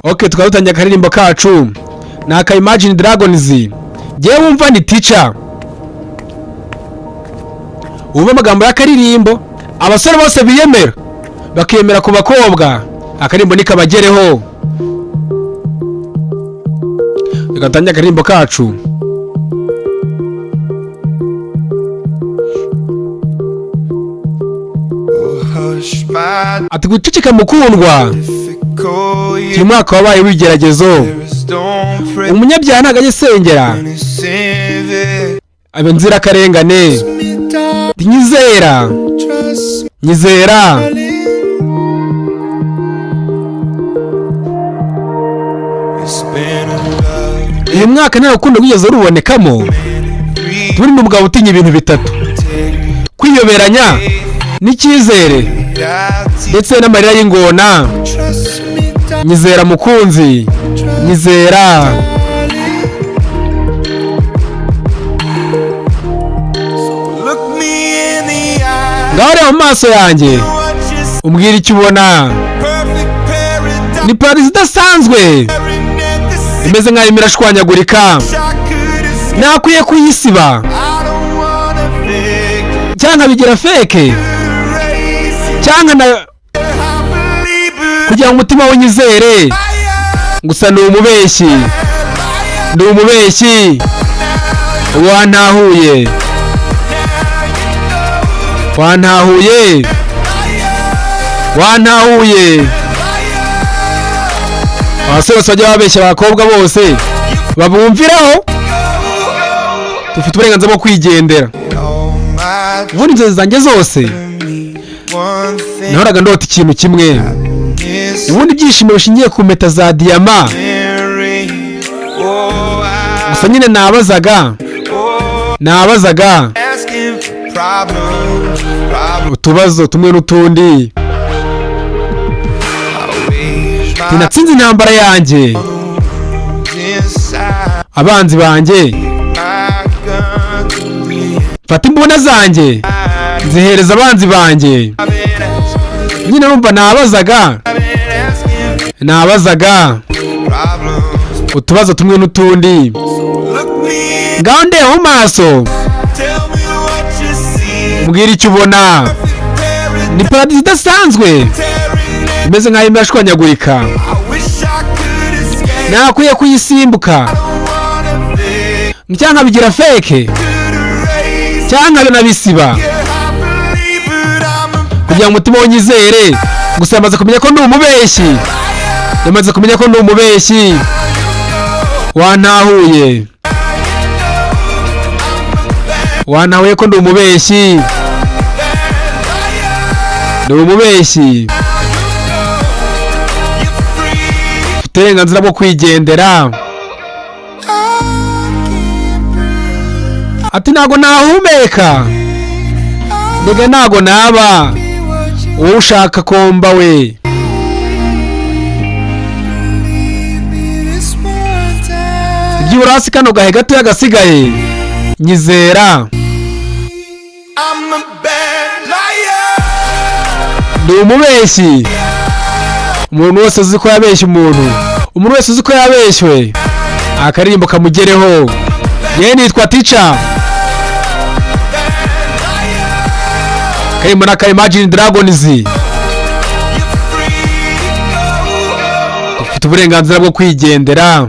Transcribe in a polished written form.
Okay, tukaba dutangiye akaririmbo kacu ni aka Imagine Dragons. Ngewe wumva ni Teacher. Ubu amagambo y'akaririmbo abasore bose biyemera bakiyemera ku bakobwa, akarimbo nikabagereho. Tugatangiye akaririmbo kacu. Ati guceceka mukundwa kiri mwaka wabaye w'ibigeragezo, umunyabyaha ntago agisengera abe nzira karengane. Nyizera uyu mwaka nta rukundo rwigeze rubonekamo. Turi mu mugabo utinya ibintu bitatu: kwiyoberanya n'icyizere ndetse n'amarira y'ingona. Nyizera mukunzi, nyizera. Ngaho reba mu maso yanjye umbwira icyo ubona. Ni paradizo idasanzwe imeze nk'aho irashwanyagurika. Nakwiye kuyisiba cyangwa bigira fake cyangwa kugira ngo umutima w'unyizere. Gusa ni umubeshyi, wantahuye. Abasore bose bajya babeshya abakobwa bose babumviraho. Dufite uburenganzira bwo kwigendera. Ubundi inzozi zanjye zose nahoraga ndota ikintu kimwe. Ubundi ibyishimo bishingiye ku mpeta za diyama. Gusa nyine nabazaga utubazo tumwe n'utundi. Tinatsinze intambara yanjye, abanzi banjye mfata imbunda zanjye nzihereza abanzi banjye. Nyine numva nabazaga utubazo tumwe n'utundi. Ngaho ndeba mu maso umbwira icyo ubona. Ni paradizo idasanzwe imeze nk'aho irashwanyagurika. Nakwiye kuyisimbuka cyangwa bigira fake cyangwa binabisiba kugira ngo umutima w'unyizere. Gusa yamaze kumenya ko ndi umubeshyi. Wantahuye ko ndi umubeshyi. Ufite uburenganzira bwo kwigendera. Ati ntago nahumeka, ndege ntago naba uwo ushaka komba we. Ibyibura hasi kano gahe gato yagasigaye. Nyizera. Ndi umubeshyi. Umuntu wese uzi ko yabeshye umuntu wese uzi ko yabeshywe, akaririmbo kamugereho. Yewe nitwa Teacher. Karimbo n'aka Imagine Dragons. Ufite uburenganzira bwo kwigendera.